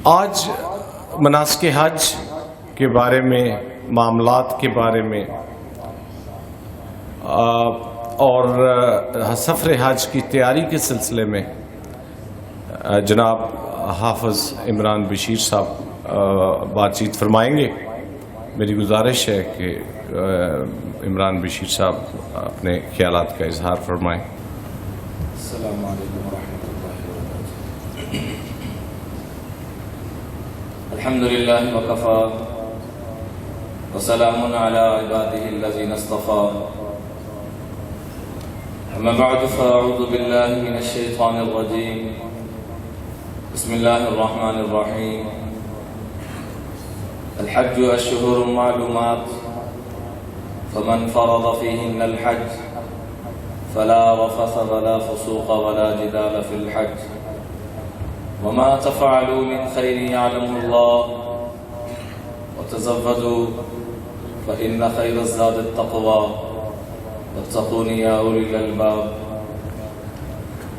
آج مناسک حج کے بارے میں، معاملات کے بارے میں اور سفر حج کی تیاری کے سلسلے میں جناب حافظ عمران بشیر صاحب بات چیت فرمائیں گے۔ میری گزارش ہے کہ عمران بشیر صاحب اپنے خیالات کا اظہار فرمائیں۔ السلام علیکم ورحمۃ اللہ وبرکاتہ۔ الحمد للہ وکفی وسلام علی عبادہ الذین اصطفی، اما بعد فاعوذ باللہ من الشیطان الرجیم، بسم اللہ الرحمن الرحیم۔ الحج اشہر معلومات، فمن فرض فیہن الحج فلا رفث ولا فسوق ولا جدال في الحج، وما تفعلوا من خير يعلمه الله، وتزودوا فإن خير الزاد التقوى، واتقون يا أولي الألباب۔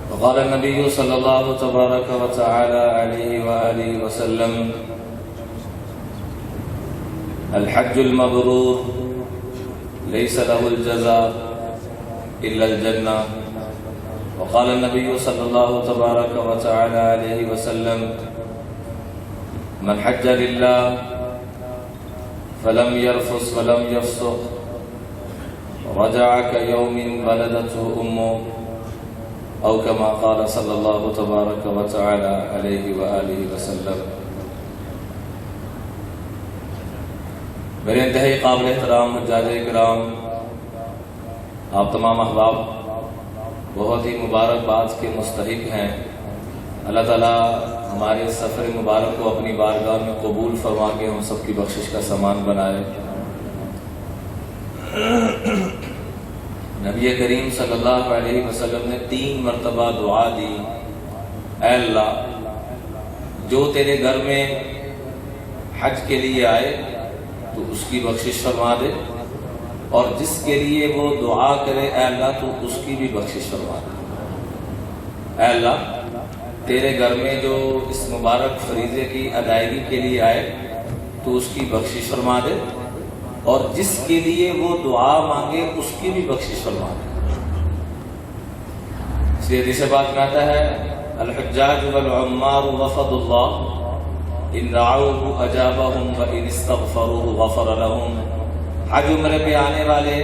وقال النبي صلى الله تبارك وتعالى عليه وآله وسلم: الحج المبرور ليس له الجزاء إلا الجنة۔ وقال النبي صلى الله تبارك وتعالى عليه وسلم: من حج لله فلم يرفث ولم يفسق رجع كيوم ولدته أمه، أو كما قال صلى الله تبارك وتعالى عليه وآله وسلم۔ میرے انتہائی قابل احترام حجاج کرام، آپ تمام احباب بہت ہی مبارکباد کے مستحق ہیں۔ اللہ تعالیٰ ہمارے سفر مبارک کو اپنی بارگاہ میں قبول فرما کے ہم سب کی بخشش کا سامان بنائے۔ نبی کریم صلی اللہ علیہ وسلم نے 3 مرتبہ دعا دی: اے اللہ، جو تیرے گھر میں حج کے لیے آئے تو اس کی بخشش فرما دے، اور جس کے لیے وہ دعا کرے اے اللہ تو اس کی بھی بخشش فرما دے۔ اے اللہ، تیرے گھر میں جو اس مبارک فریضے کی ادائیگی کے لیے آئے تو اس کی بخشش فرما دے، اور جس کے لیے وہ دعا مانگے اس کی بھی بخشش فرما دے۔ اس لیے حدیث پاک میں آتا ہے: الحجاج والعمار وفد اللہ، ان دعوه اجابهم وان استغفروه غفر لهم۔ حج عمرے پہ آنے والے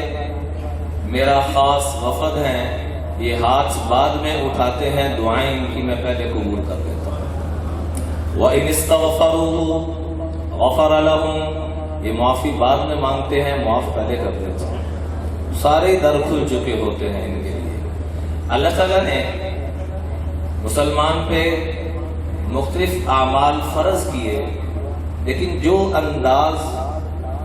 میرا خاص وفد ہیں، یہ ہاتھ بعد میں اٹھاتے ہیں، دعائیں ان کی میں پہلے قبول کر دیتا ہوں۔ وَإِنِ اسْتَغْفَرُوا غَفَرَ لَهُمْ، یہ معافی بعد میں مانگتے ہیں، معاف پہلے کر دیتا ہوں۔ سارے در کھل چکے ہوتے ہیں ان کے لیے۔ اللہ تعالیٰ نے مسلمان پہ مختلف اعمال فرض کیے، لیکن جو انداز،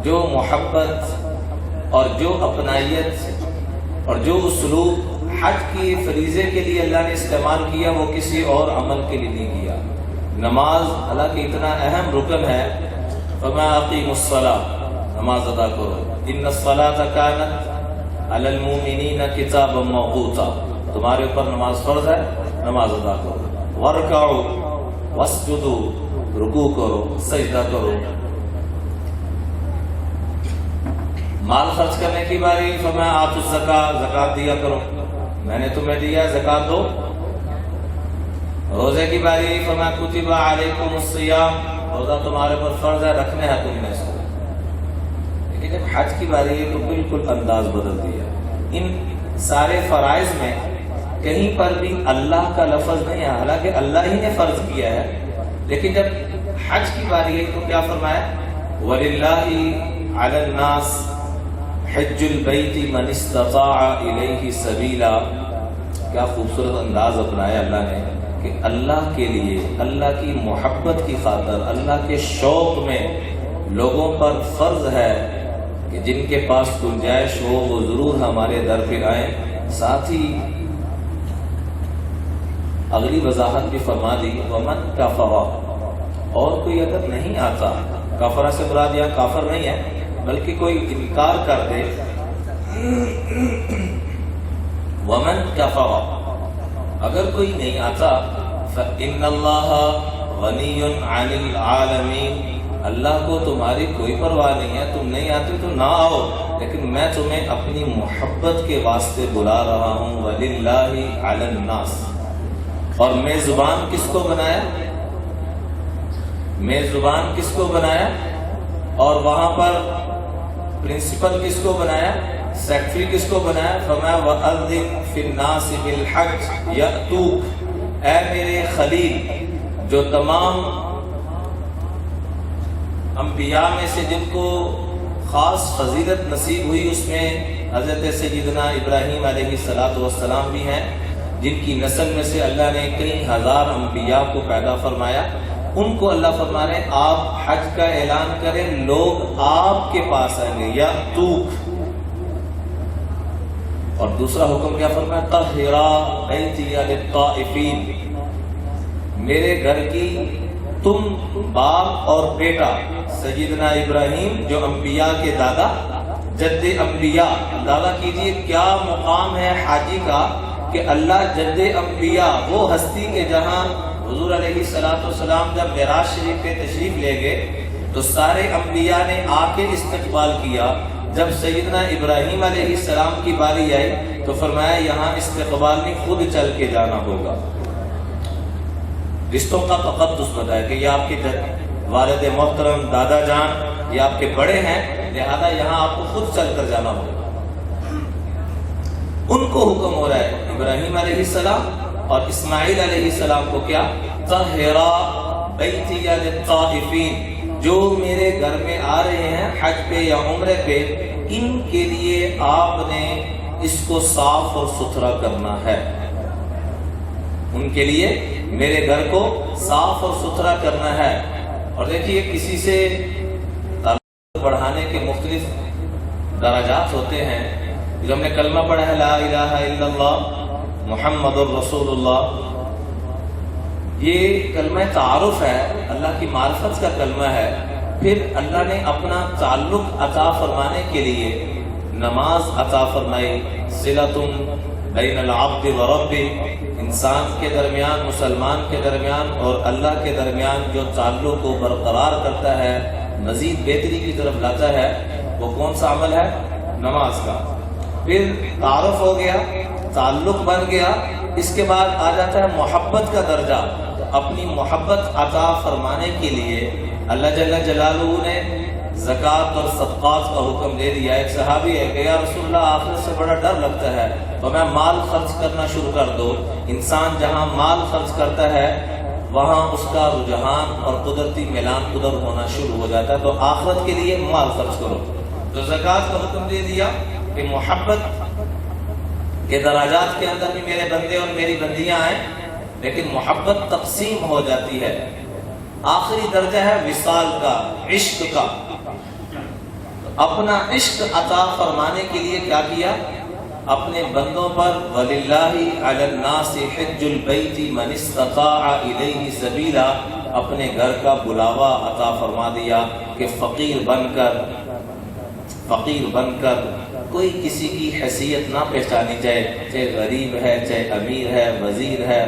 جو محبت اور جو اپنائیت اور جو اسلوب حج کی فریضے کے لیے اللہ نے استعمال کیا وہ کسی اور عمل کے لیے نہیں کیا۔ نماز اللہ کی اتنا اہم رکن ہے، فَمَا أَقِيمُوا الصَّلَاةَ، نماز ادا کرو۔ إِنَّ الصَّلَاةَ كَانَتْ عَلَى الْمُؤْمِنِينَ كِتَابًا مَوْقُوتًا، تمہارے اوپر نماز فرض ہے، نماز ادا کرو۔ وَارْكَعُوا وَاسْجُدُوا، رکوع کرو، سجدہ کرو۔ مال خرچ کرنے کی باری، فرمایا آتوا الزکاۃ، زکات دیا کرو، میں نے تمہیں دیا، زکات دو۔ روزے کی باری، فرمایا کتب علیکم الصیام، روزہ تمہارے پر فرض ہے، رکھنے ہیں تم نے اس کو۔ لیکن جب حج کی باری ہے تو بالکل انداز بدل دیا۔ ان سارے فرائض میں کہیں پر بھی اللہ کا لفظ نہیں ہے، حالانکہ اللہ ہی نے فرض کیا ہے، لیکن جب حج کی باری ہے تو کیا فرمایا؟ وَلِلَّهِ عَلَى النَّاسِ حج البیت من استطاع الیہ سبیلا. کیا خوبصورت انداز اپنایا اللہ نے کہ اللہ کے لیے، اللہ کی محبت کی خاطر، اللہ کے شوق میں لوگوں پر فرض ہے کہ جن کے پاس گنجائش ہو وہ ضرور ہمارے در پہ آئیں. ساتھ ہی اگلی وضاحت بھی فرما دی ومن کفر، اور کوئی اگر نہیں آتا، کفرہ سے مراد یہاں کافر نہیں ہے بلکہ کوئی انکار کر دے. ومن کفر، اگر کوئی نہیں آتا فإن اللہ غنی عن العالمین، اللہ کو تمہاری کوئی پرواہ نہیں ہے، تم نہیں آتے تو نہ آؤ، لیکن میں تمہیں اپنی محبت کے واسطے بلا رہا ہوں. وَلِلَّهِ عَلَى النَّاسِ، اور میزبان کس کو بنایا؟ میزبان کس کو بنایا؟ اور وہاں پر پرنسپل کس کو بنایا؟ سیکٹری کس کو بنایا؟ فرمایا وَأَذِّن فِي النَّاسِ بِالْحَجِّ يَأْتُوكَ، اے میرے خلیل جو تمام انبیاء میں سے جن کو خاص فضیلت نصیب ہوئی اس میں حضرت سیدنا ابراہیم علیہ السلام بھی ہیں، جن کی نسل میں سے اللہ نے کئی ہزار انبیاء کو پیدا فرمایا. ان کو اللہ فرما رہے ہیں آپ حج کا اعلان کریں، لوگ آپ کے پاس آئیں گے. یا توک، اور دوسرا حکم کیا فرمایا؟ طہرا بیتی للطائفین، میرے گھر کی تم باپ اور بیٹا سیدنا ابراہیم جو انبیاء کے دادا، جد انبیاء، اندازہ کیجئے کیا مقام ہے حاجی کا کہ اللہ جد انبیاء، وہ ہستی کے جہاں حضور علیہ السلام جب معراج شریف پہ تشریف لے گئے تو سارے انبیاء نے آ کے استقبال کیا. جب سیدنا ابراہیم علیہ السلام کی باری آئی تو فرمایا یہاں استقبال میں خود چل کے جانا ہوگا. رشتوں کا تقدس بتایا کہ یہ آپ کے والد محترم، دادا جان، یہ آپ کے بڑے ہیں، لہذا یہاں آپ کو خود چل کر جانا ہوگا. ان کو حکم ہو رہا ہے ابراہیم علیہ السلام اور اسماعیل علیہ السلام کو کیا؟ طہرا بیتی للطائفین، جو میرے گھر میں آ رہے ہیں حج پہ یا عمرے پہ، ان کے لیے آپ نے اس کو صاف اور ستھرا کرنا ہے. ان کے لیے میرے گھر کو صاف اور ستھرا کرنا ہے. اور دیکھیے کسی سے تعلق بڑھانے کے مختلف درجات ہوتے ہیں. جو ہم نے کلمہ پڑھا ہے لا الہ الا اللہ محمد الرسول اللہ، یہ کلمہ تعارف ہے، اللہ کی معرفت کا کلمہ ہے. پھر اللہ نے اپنا تعلق عطا فرمانے کے لیے نماز عطا فرمائی. صلۃ بین العبد و ربہ، انسان کے درمیان، مسلمان کے درمیان اور اللہ کے درمیان جو تعلق کو برقرار کرتا ہے، مزید بہتری کی طرف لاتا ہے، وہ کون سا عمل ہے؟ نماز کا. پھر تعارف ہو گیا، تعلق بن گیا، اس کے بعد آ جاتا ہے محبت کا درجہ. اپنی محبت عطا فرمانے کے لیے اللہ جل جلالہ نے زکوٰۃ اور صدقات کا حکم دے دیا. ایک صحابی ہے کہ یا رسول اللہ آخرت سے بڑا ڈر لگتا ہے تو میں مال خرچ کرنا شروع کر دو. انسان جہاں مال خرچ کرتا ہے وہاں اس کا رجحان اور قدرتی میلان ادھر ہونا شروع ہو جاتا ہے، تو آخرت کے لیے مال خرچ کرو. تو زکوٰۃ کا حکم دے دیا کہ محبت کے دراجات کے اندر بھی میرے بندے اور میری بندیاں آئیں، لیکن محبت تقسیم ہو جاتی ہے. آخری درجہ ہے وصال کا، عشق کا. اپنا عشق عطا فرمانے کے لیے کیا کیا؟ اپنے بندوں پر وَلِلَّهِ عَلَى النَّاسِ حِجُّ الْبَيْتِ مَنِ اسْتَطَاعَ إِلَيْهِ سَبِيلًا، اپنے گھر کا بلاوا عطا فرما دیا کہ فقیر بن کر کوئی کسی کی حیثیت نہ پہچانی جائے، چاہے غریب ہے، چاہے امیر ہے، وزیر ہے،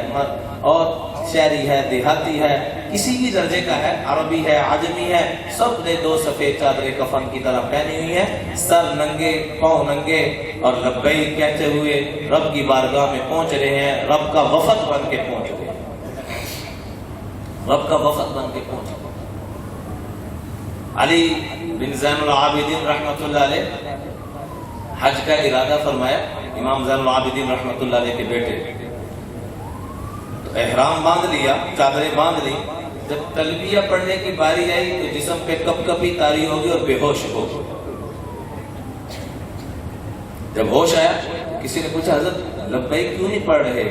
اور شہری ہے، دیہاتی ہے، کسی بھی درجے کا ہے، عربی ہے، عجمی ہے، سب نے دو سفید چادریں کفن کی طرح پہنی ہوئی ہیں، سر ننگے، پاؤں ننگے، اور لبیک کہتے ہوئے رب کی بارگاہ میں پہنچ رہے ہیں. رب کا وفد بن کے پہنچ رہے ہیں، رب کا وفد بن کے پہنچ رہے ہیں. علی بن زین العابدین رحمۃ اللہ علیہ حج کا ارادہ فرمایا، امام زین العابدین رحمۃ اللہ علیہ کے بیٹے. تو احرام باندھ لیا، چادریں باندھ لی. جب تلبیہ پڑھنے کی باری آئی تو جسم پہ کپ کپی طاری ہوگی اور بے ہوش ہوگی. جب ہوش آیا کسی نے پوچھا حضرت لبیک کیوں نہیں پڑھ رہے؟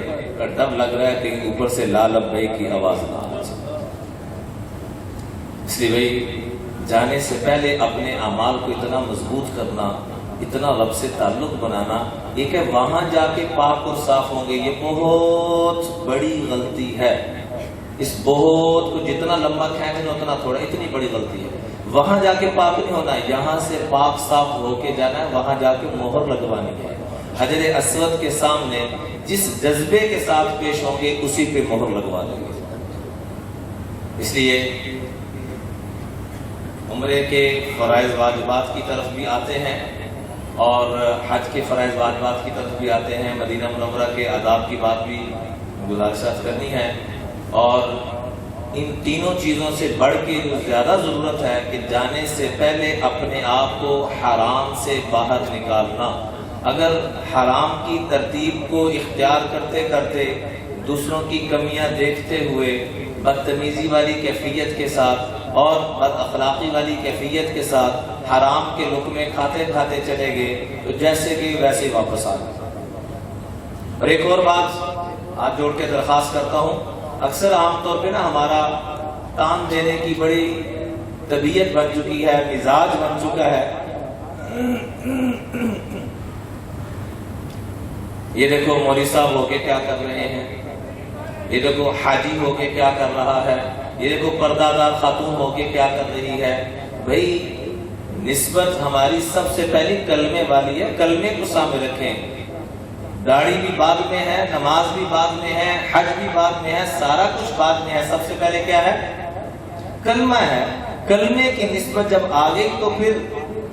تب لگ رہا ہے کہیں اوپر سے لا لبیک کی آواز نہ آنا چاہیے۔ اس لیے بھائی جانے سے پہلے اپنے اعمال کو اتنا مضبوط کرنا، اتنا رب سے تعلق بنانا، ایک ہے وہاں جا کے پاک اور صاف ہوں گے، یہ بہت بڑی غلطی ہے۔ اس بہت کو جتنا لمبا کھینچنا اتنا تھوڑا، اتنی بڑی غلطی ہے۔ وہاں جا کے پاک نہیں ہونا ہے، یہاں سے پاک صاف ہو کے جانا ہے، وہاں جا کے مہر لگوانی ہے۔ حجر اسود کے سامنے جس جذبے کے ساتھ پیش ہوں گے اسی پہ مہر لگوا دیں گے۔ اس لیے عمرے کے فرائض واجبات کی طرف بھی آتے ہیں اور حج کے فرائض واجبات کی طرف بھی آتے ہیں، مدینہ منورہ کے آداب کی بات بھی گزارشات کرنی ہے، اور ان تینوں چیزوں سے بڑھ کے جو زیادہ ضرورت ہے کہ جانے سے پہلے اپنے آپ کو حرام سے باہر نکالنا۔ اگر حرام کی ترتیب کو اختیار کرتے کرتے، دوسروں کی کمیاں دیکھتے ہوئے، بدتمیزی والی کیفیت کے ساتھ اور بد اخلاقی والی کیفیت کے ساتھ حرام کے لقمے کھاتے کھاتے چلے گئے تو جیسے کہ ویسے ہی واپس آ گئے۔ اور ایک اور بات ہاتھ جوڑ کے درخواست کرتا ہوں، اکثر عام طور پہ نا ہمارا تان دینے کی بڑی طبیعت بن چکی ہے، مزاج بن چکا ہے۔ یہ دیکھو مولوی صاحب ہو کے کیا کر رہے ہیں، یہ دیکھو حاجی ہو کے کیا کر رہا ہے، یہ دیکھو پردہ دار خاتون ہو کے کیا کر رہی ہے۔ بھائی نسبت ہماری سب سے پہلی کلمے والی ہے، کلمے کو سامنے رکھیں۔ داڑھی بھی بعد میں ہے، نماز بھی بعد میں ہے، حج بھی بعد میں ہے، سارا کچھ بعد میں ہے۔ سب سے پہلے کیا ہے؟ کلمہ ہے۔ کلمے کی نسبت جب آ گئی تو پھر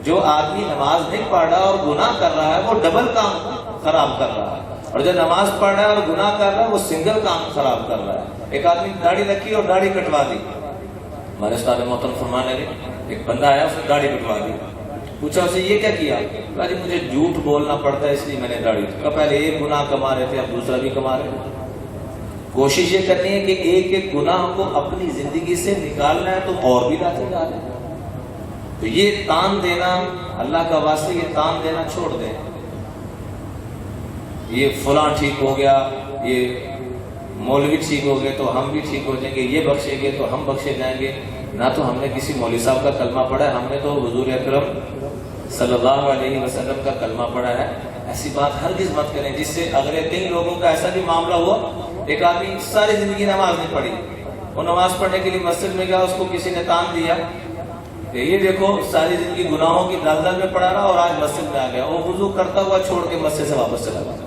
جو آدمی نماز نہیں پڑھ رہا اور گناہ کر رہا ہے وہ ڈبل کام خراب کر رہا ہے، اور جو نماز پڑھ رہا ہے اور گناہ کر رہا ہے وہ سنگل کام خراب کر رہا ہے۔ ایک آدمی داڑھی رکھی اور داڑھی کٹوا دی، ہمارے استاد محترم فرمانے لگے، ایک بندہ آیا اس نے داڑھی کٹوا دی، پوچھا اسے یہ کیا کیا؟ کہا جی مجھے جھوٹ بولنا پڑتا ہے اس لیے میں نے داڑھی۔ کہا پہلے ایک گناہ کما رہے تھے اب دوسرا بھی کما رہے تھے۔ کوشش یہ کرنی ہے کہ ایک ایک گناہ کو اپنی زندگی سے نکالنا ہے، تو اور بھی لاتے جا رہے ہیں۔ تو یہ تان دینا، اللہ کا واسطے یہ تان دینا چھوڑ دیں۔ یہ فلاں ٹھیک ہو گیا، یہ مولوی ٹھیک ہو گئے تو ہم بھی ٹھیک ہو جائیں گے، یہ بخشیں گے تو ہم بخشے جائیں گے۔ نہ تو ہم نے کسی مولوی صاحب کا کلمہ پڑھا ہے، ہم نے تو حضور اکرم صلی اللہ علیہ وسلم کا کلمہ پڑھا ہے۔ ایسی بات ہرگز مت کریں جس سے اگلے کئی لوگوں کا ایسا بھی معاملہ ہوا، ایک آدمی ساری زندگی نماز نہیں پڑھی، وہ نماز پڑھنے کے لیے مسجد میں گیا، اس کو کسی نے تان دیا کہ یہ دیکھو ساری زندگی گناہوں کی دلدل میں پڑا رہا اور آج مسجد میں آ گیا۔ وہ وضو کرتا ہوا چھوڑ کے مسجد سے واپس چلا گیا۔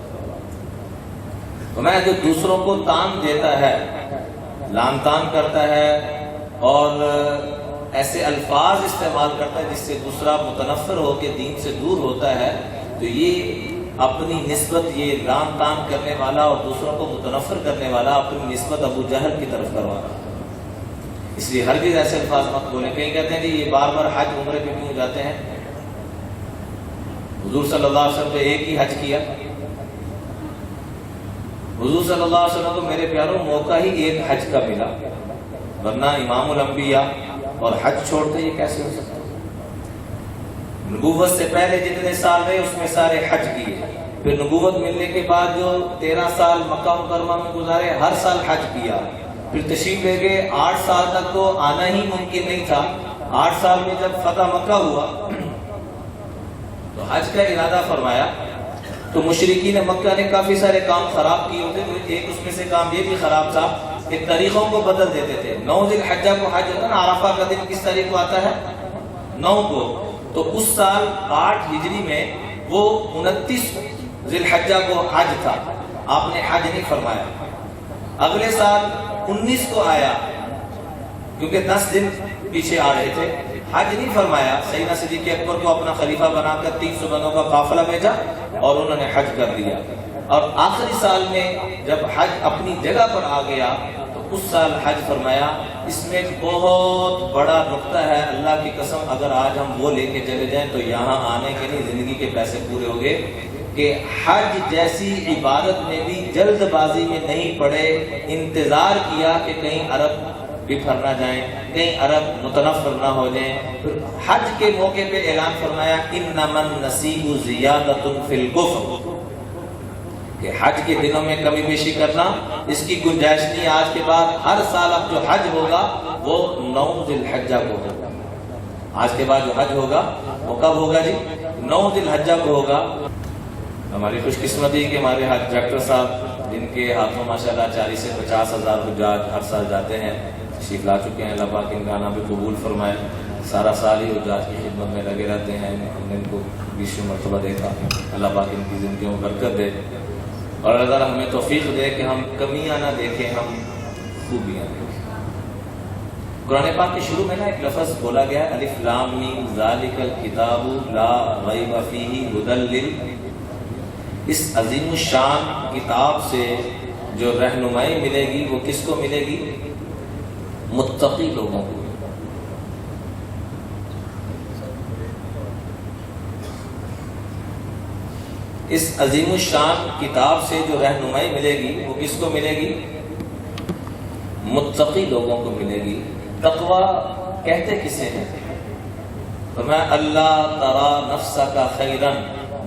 تو میں جو دوسروں کو تان دیتا ہے، لان تان کرتا ہے اور ایسے الفاظ استعمال کرتا ہے جس سے دوسرا متنفر ہو کے دین سے دور ہوتا ہے، تو یہ اپنی نسبت، یہ لان تان کرنے والا اور دوسروں کو متنفر کرنے والا اپنی نسبت ابو جہل کی طرف کروانا۔ اس لیے ہرگز ایسے الفاظ مت بولیں۔ کہیں کہتے ہیں کہ یہ بار بار حج عمرے پہ کیوں جاتے ہیں؟ حضور صلی اللہ علیہ وسلم نے ایک ہی حج کیا۔ حضور صلی اللہ علیہ وسلم کو میرے پیاروں موقع ہی ایک حج کا ملا، ورنہ امام الانبیاء اور حج چھوڑتے یہ کیسے ہو سکتا؟ نبوت سے پہلے جتنے سال رہے اس میں سارے حج کیے، پھر نبوت ملنے کے بعد جو 13 سال مکہ مکرمہ میں گزارے ہر سال حج کیا، پھر تشریف لے گئے 8 سال تک تو آنا ہی ممکن نہیں تھا۔ 8 سال میں جب فتح مکہ ہوا تو حج کا ارادہ فرمایا، تو مشرکین مکہ نے کافی سارے کام خراب کیے ہوتے، ایک اس میں سے کام یہ بھی خراب تھا کہ تاریخوں کو بدل دیتے تھے۔ 9 ذی الحجہ کو حج ہوتا ہے نا، عرفہ کا دن کس تاریخ کو آتا ہے؟ 9 کو، تو اس سال 8 ہجری میں وہ 29 ذی الحجہ کو حج تھا، آپ نے حج نہیں فرمایا۔ اگلے سال 19 کو آیا، کیونکہ 10 دن پیچھے آ رہے تھے، حج نہیں فرمایا۔ سیدنا صدیق اکبر کو اپنا خلیفہ بنا کر 300 بندوں کا قافلہ بھیجا اور انہوں نے حج کر دیا، اور آخری سال میں جب حج اپنی جگہ پر آ گیا تو اس سال حج فرمایا۔ اس میں ایک بہت بڑا نقطہ ہے، اللہ کی قسم اگر آج ہم وہ لے کے چلے جائیں تو یہاں آنے کے نہیں زندگی کے پیسے پورے ہو گئے، کہ حج جیسی عبادت میں بھی جلد بازی میں نہیں پڑے، انتظار کیا کہ کہیں عرب بکھر نہ جائیں، کہیں عرب متنفر نہ ہو جائیں. پھر حج کے موقع پہ اعلان فرمایا انما النسیء زیادۃ فی الکفر، کہ حج کے دنوں میں کمی بیشی کرنا اس کی گنجائش نہیں. آج کے بعد ہر سال اب جو حج ہوگا وہ 9 ذی الحجہ کو ہوگا. آج کے بعد جو حج ہوگا وہ کب ہوگا جی؟ 9 ذی الحجہ کو ہوگا. ہماری خوش قسمتی کہ ہمارے حج ڈاکٹر صاحب جن کے ہاتھوں ماشاءاللہ 40 سے 50 ہزار حجاج ہر سال جاتے ہیں، تشریف لا چکے ہیں. اللہ پاک ان کا آنا بھی قبول فرمائے. سارا سال ہی حجاج کی خدمت میں لگے رہتے ہیں. ہم نے ان کو 20 مرتبہ دیکھا. اللہ پاک ان کی زندگیوں میں برکت دے اور اللہ تعالیٰ ہمیں توفیق دے کہ ہم کمیاں نہ دیکھیں، ہم خوبیاں دیکھیں. قرآن پاک کے شروع میں نا ایک لفظ بولا گیا ہے الف لام میم ذالک الکتاب لا ریب فیہ ھدی لل. اس عظیم الشان کتاب سے جو رہنمائی ملے گی وہ کس کو ملے گی؟ متقی لوگوں کو. اس عظیم الشان کتاب سے جو رہنمائی ملے گی وہ کس کو ملے گی؟ متقی لوگوں کو ملے گی. تقویٰ کہتے کسے ہیں؟ فرمایا اللہ تری نفسک خیرا،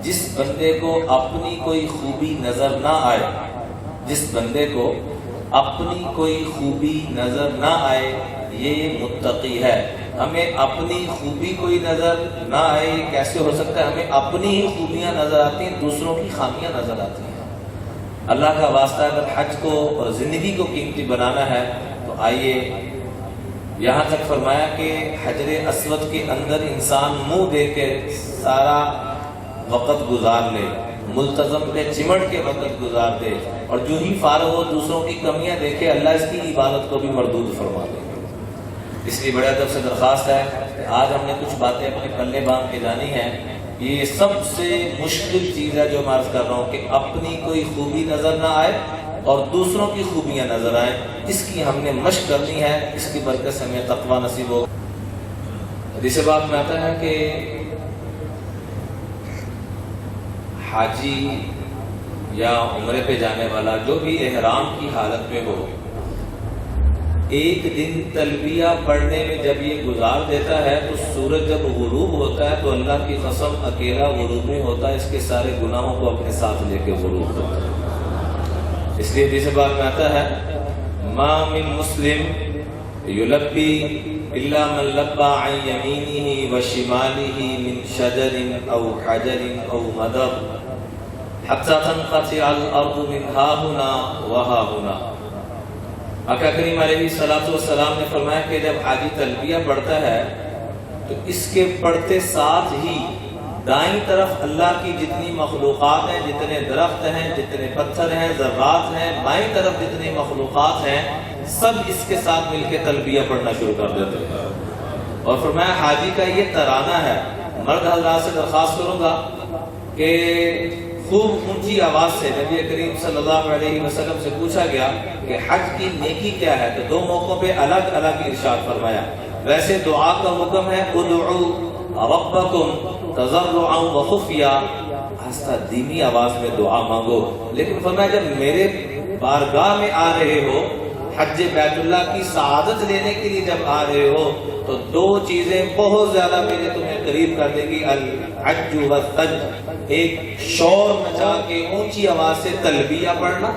جس بندے کو اپنی کوئی خوبی نظر نہ آئے، جس بندے کو اپنی کوئی خوبی نظر نہ آئے یہ متقی ہے. ہمیں اپنی خوبی کوئی نظر نہ آئے یہ کیسے ہو سکتا ہے؟ ہمیں اپنی ہی خوبیاں نظر آتی ہیں، دوسروں کی خامیاں نظر آتی ہیں. اللہ کا واسطہ اگر حج کو اور زندگی کو قیمتی بنانا ہے تو آئیے. یہاں تک فرمایا کہ حجر اسود کے اندر انسان منہ دے کے سارا وقت گزار لے، ملتزم پہ چمٹ کے وقت گزار دے، اور جو ہی فارغ ہو دوسروں کی کمیاں دیکھے اللہ اس کی عبادت کو بھی مردود فرما دے. اس لیے بڑے ادب سے درخواست ہے کہ آج ہم نے کچھ باتیں اپنے پلے باندھ کے جانی ہیں. یہ سب سے مشکل چیز ہے جو میں عرض کر رہا ہوں کہ اپنی کوئی خوبی نظر نہ آئے اور دوسروں کی خوبیاں نظر آئیں. اس کی ہم نے مشق کرنی ہے، اس کی برکت سے ہمیں تقویٰ نصیب ہو. حدیث بات میں آتا ہے کہ حاجی یا عمرے پہ جانے والا جو بھی احرام کی حالت میں ہو، ایک دن تلبیہ پڑھنے میں جب یہ گزار دیتا ہے تو سورج جب غروب ہوتا ہے تو اللہ کی قسم اکیلا غروب نہیں ہوتا، اس کے سارے گناہوں کو اپنے ساتھ لے کے غروب ہوتا ہے. اس لیے حدیث پاک میں آتا ہے ما من مسلم یلبی الا من لبى عن یمینہ وشمالہ من شجر او حجر او مدر حتی تنقطع الارض من ها هنا وها هنا. آقا کریم علیہ الصلوۃ والسلام نے فرمایا کہ جب حاجی تلبیہ پڑھتا ہے تو اس کے پڑھتے ساتھ ہی دائیں طرف اللہ کی جتنی مخلوقات ہیں، جتنے درخت ہیں، جتنے پتھر ہیں، ذرات ہیں، بائیں طرف جتنے مخلوقات ہیں، سب اس کے ساتھ مل کے تلبیہ پڑھنا شروع کر دیتے ہیں. اور فرمایا حاجی کا یہ ترانہ ہے. مرد حضرات سے درخواست کروں گا کہ خوب اونچی آواز سے نبی کریم صلی اللہ علیہ وسلم سے پوچھا گیا کہ حج کی نیکی کیا ہے، تو 2 موقعوں پہ الگ الگ ارشاد فرمایا. ویسے دعا کا حکم ہے ادعوا ربکم تضرعا وخفیا، آہستہ دھیمی آواز میں دعا مانگو. لیکن فرمایا جب میرے بارگاہ میں آ رہے ہو، حج بیت اللہ کی سعادت لینے کے لیے جب آ رہے ہو، تو 2 چیزیں بہت زیادہ میرے تمہیں قریب کر دے گی. الحج والثج، ایک شور مچا کے اونچی آواز سے تلبیہ پڑھنا،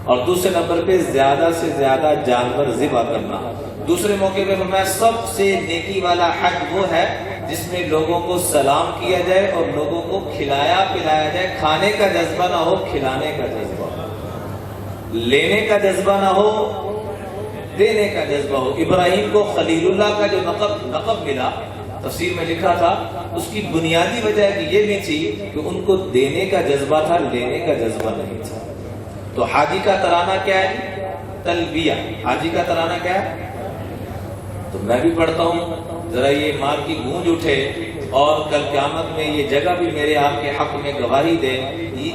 اور دوسرے نمبر پہ زیادہ سے زیادہ جانور ذبح کرنا. دوسرے موقع پہ فرمایا سب سے نیکی والا حج وہ ہے جس میں لوگوں کو سلام کیا جائے اور لوگوں کو کھلایا پلایا جائے. کھانے کا جذبہ نہ ہو، کھلانے کا جذبہ ہو، لینے کا جذبہ نہ ہو، دینے کا جذبہ ہو. ابراہیم کو خلیل اللہ کا جو لقب ملا، تفسیر میں لکھا تھا اس کی بنیادی وجہ یہ بھی تھی کہ ان کو دینے کا جذبہ تھا، لینے کا جذبہ نہیں تھا. تو حاجی کا ترانہ کیا ہے؟ تلبیہ. حاجی کا ترانہ کیا ہے؟ تو میں بھی پڑھتا ہوں، ذرا یہ مار کی گونج اٹھے اور کل قیامت میں یہ جگہ بھی میرے آپ کے حق میں گواہی دے.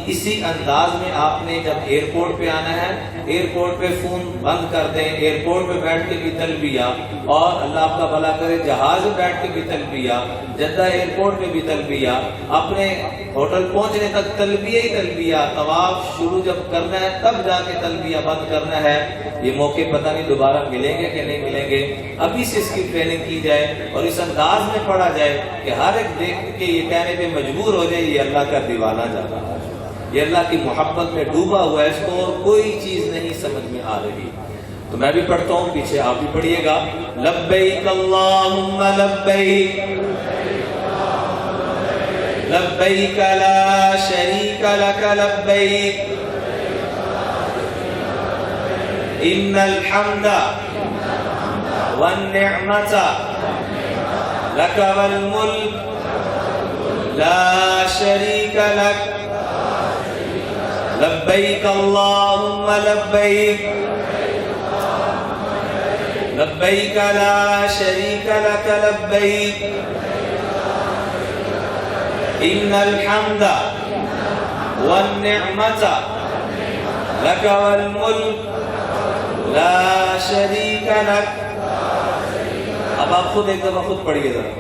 اسی انداز میں آپ نے جب ایئرپورٹ پہ آنا ہے، ایئرپورٹ پہ فون بند کر دیں، ایئرپورٹ پہ بیٹھ کے بھی تلبیہ، اور اللہ آپ کا بھلا کرے جہاز میں بیٹھ کے بھی تلبیہ، جدہ ایئرپورٹ پہ بھی تلبیہ، اپنے ہوٹل پہنچنے تک تلبیہ ہی تلبیہ. طواف شروع جب کرنا ہے تب جا کے تلبیہ بند کرنا ہے. یہ موقع پتہ نہیں دوبارہ ملیں گے کہ نہیں ملیں گے. ابھی سے اس کی ٹریننگ کی جائے اور اس انداز میں پڑھا جائے کہ ہر ایک دیکھ کے یہ کہنے پہ مجبور ہو جائے یہ اللہ کا دیوانہ جانا ہے، یہ اللہ کی محبت میں ڈوبا ہوا ہے، اس کو اور کوئی چیز نہیں سمجھ میں آ رہی. تو میں بھی پڑھتا ہوں، پیچھے آپ بھی پڑھیے گا. لبیک اللہم لبیک لبیک لا شریک لک لبیک ان الحمد والنعمت لک والملک لا شریک لک لبیک اللہم لبیک لبیک لا شریک لک لبیک ان الحمد والنعمت لک والملک لا شریک لک. اب آپ خود ایک دفعہ خود پڑھیے ذرا.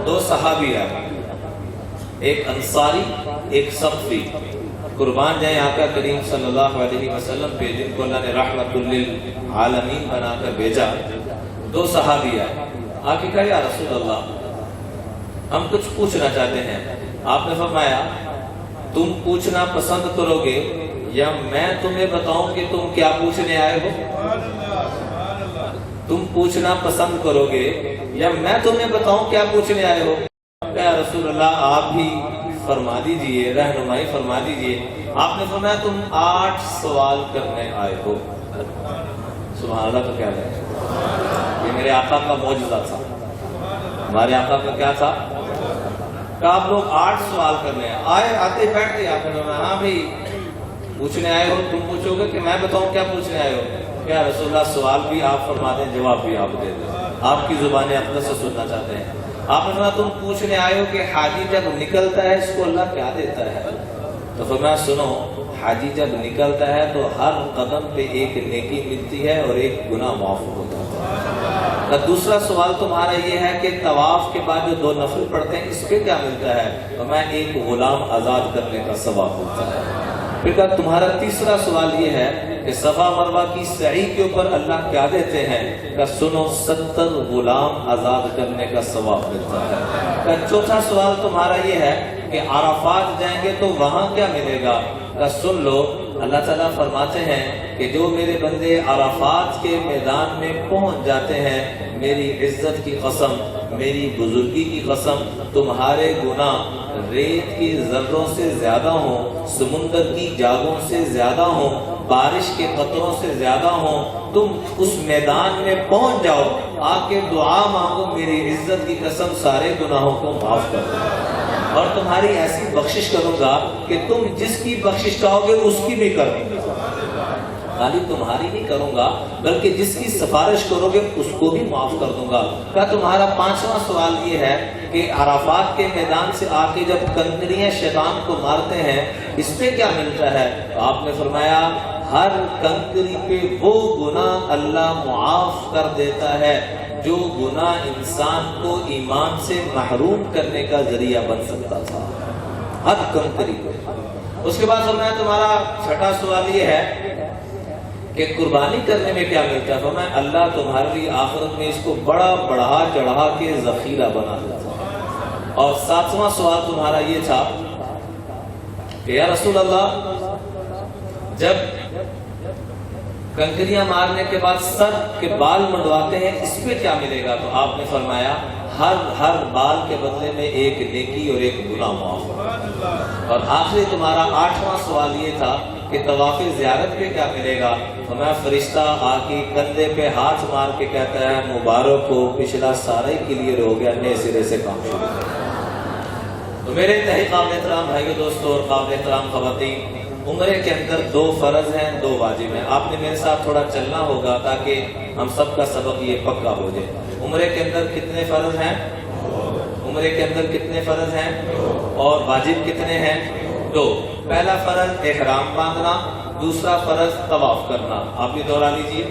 دو صحابی ہیں، ایک انصاری ایک ثقفی. قربان جائیں آقا کریم صلی اللہ علیہ وسلم پہ جن کو اللہ نے رحمت للعالمین بنا کر بھیجا. دو صحابی ہیں، آ کے کہا یا رسول اللہ ہم کچھ پوچھنا چاہتے ہیں. آپ نے فرمایا تم پوچھنا پسند کرو گے یا میں تمہیں بتاؤں کہ تم کیا پوچھنے آئے ہو؟ تم پوچھنا پسند کرو گے یا میں تمہیں بتاؤں کیا پوچھنے آئے ہو؟ یا رسول اللہ آپ بھی فرما دیجئے، رہنمائی فرما دیجئے. آپ نے فرمایا تم 8 سوال کرنے آئے ہو. سبحان اللہ. تو کیا ہے یہ میرے آقا کا معجزہ تھا. ہمارے آقا کا کیا تھا کہ آپ لوگ 8 سوال کرنے آئے. آتے بیٹھتے آپ نے فرمایا ہاں بھائی پوچھنے آئے ہو، تم پوچھو گے کہ میں بتاؤں کیا پوچھنے آئے ہو؟ کیا رسول اللہ سوال بھی آپ فرما دیں، جواب بھی آپ دے دیں، آپ کی زبان اقدس سے سننا چاہتے ہیں. آپ نے فرمایا تم پوچھنے آئے ہو کہ حاجی جب نکلتا ہے اس کو اللہ کیا دیتا ہے؟ تو فرمایا سنو، حاجی جب نکلتا ہے تو ہر قدم پہ ایک نیکی ملتی ہے اور ایک گناہ معاف ہوتا ہے. دوسرا سوال تمہارا یہ ہے کہ طواف کے بعد جو 2 نفل پڑھتے ہیں اس پہ کیا ملتا ہے؟ فرمایا ایک غلام آزاد کرنے کا ثواب ہوتا ہے. پھر کہا تمہارا تیسرا سوال یہ ہے کہ صفا مروہ کی سعی کے اوپر اللہ کیا دیتے ہیں؟ کہ سنو 70 غلام آزاد کرنے کا ثواب ملتا ہے. کہ چوتھا سوال تمہارا یہ ہے کہ عرفات جائیں گے تو وہاں کیا ملے گا؟ کہ سن لو اللہ تعالیٰ فرماتے ہیں کہ جو میرے بندے عرفات کے میدان میں پہنچ جاتے ہیں، میری عزت کی قسم، میری بزرگی کی قسم، تمہارے گناہ ریت کی ذروں سے زیادہ ہوں، سمندر کی جاگوں سے زیادہ ہوں، بارش کے قطروں سے زیادہ ہوں. تم اس میدان میں پہنچ جاؤ، آ کے دعا مانگو، میری عزت کی قسم سارے گناہوں کو معاف کر دو اور تمہاری ایسی بخشش کروں گا کہ تم جس کی بخشش چاہو گے اس کی بھی کروں گا. خالی تمہاری نہیں کروں گا بلکہ جس کی سفارش کرو گے اس کو بھی معاف کر دوں گا. کیا تمہارا 5واں سوال یہ ہے کہ عرفات کے میدان سے آ کے جب کنکریاں شیطان کو مارتے ہیں اس پہ کیا ملتا ہے؟ تو آپ نے فرمایا ہر کنکری پہ وہ گناہ اللہ معاف کر دیتا ہے جو گناہ انسان کو ایمان سے محروم کرنے کا ذریعہ بن سکتا تھا، ہر کنکری پہ. اس کے بعد فرمایا تمہارا 6واں سوال یہ ہے کہ قربانی کرنے میں کیا ملتا ہے؟ فرمایا اللہ تمہارے لیے آخرت میں اس کو بڑا بڑھا چڑھا کے ذخیرہ بنا دیتا ہے. اور 7واں سوال تمہارا یہ تھا کہ یا رسول اللہ جب کنکریاں مارنے کے بعد سر کے بال منڈواتے ہیں اس پہ کیا ملے گا؟ تو آپ نے فرمایا ہر بال کے بدلے میں ایک نیکی اور ایک گناہ معاف. اور آخری تمہارا 8واں سوال یہ تھا کہ طواف زیارت پہ کیا ملے گا؟ ہمیں فرشتہ آ کے کندھے پہ ہاتھ مار کے کہتا ہے مبارک ہو، پچھلا سارے کلیئر ہو گیا، نئے سرے سے کام شروع. تو میرے انتہائی قابل احترام بھائیو دوستوں اور قابل احترام خواتین، عمرے کے اندر 2 فرض ہیں 2 واجب ہیں. آپ نے میرے ساتھ تھوڑا چلنا ہوگا تاکہ ہم سب کا سبق یہ پکا ہو جائے. عمرے کے اندر کتنے فرض ہیں؟ عمرے کے اندر کتنے فرض ہیں اور واجب کتنے ہیں؟ 2. پہلا فرض احرام باندھنا، دوسرا فرض طواف کرنا. آپ بھی دوہرا لیجیے.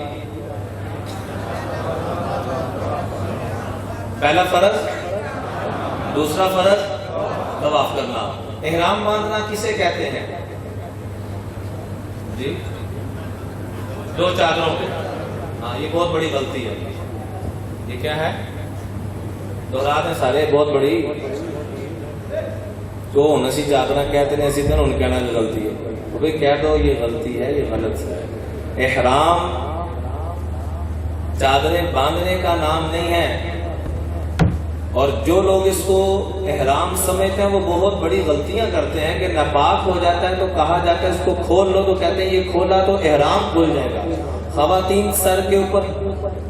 پہلا فرض، دوسرا فرض طواف کرنا. احرام باندھنا کسے کہتے ہیں جی؟ 2 چادروں پہ. ہاں یہ بہت بڑی غلطی ہے. یہ کیا ہے؟ دوہرا دیں سارے. بہت بڑی جو نسی چادر کہتے ہیں اسی طرح ان کہنا جو غلطی ہے. تو بھائی کہہ دو یہ غلطی ہے، یہ غلط ہے. احرام چادریں باندھنے کا نام نہیں ہے، اور جو لوگ اس کو احرام سمجھتے ہیں وہ بہت بڑی غلطیاں کرتے ہیں کہ ناپاک ہو جاتا ہے تو کہا جاتا ہے اس کو کھول لو، تو کہتے ہیں یہ کھولا تو احرام کھل جائے گا. خواتین سر کے اوپر